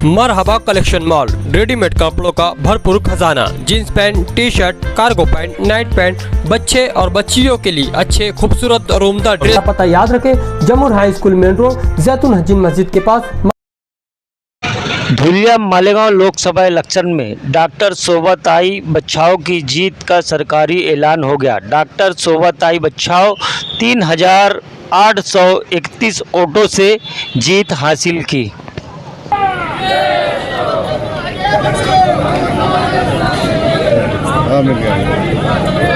मरहबा collection mall, readymade कपड़ों का भरपूर खजाना, jeans pant, T shirt, cargo pant, Knight pant, बच्चे और बच्चियों के लिए अच्छे खूबसूरत और उम्दा ड्रेस। पता याद रखें, जमुर हाई स्कूल मेन रोड, जैतून हजीन मस्जिद के पास। धुलिया मालेगांव लोकसभा इलेक्शन में डॉक्टर शोभाताई बच्छाव की जीत का सरकारी ऐलान हो गया। डॉक्टर शोभाताई बच्छाव 3831 वोटों से जीत हासिल की। मिल गया।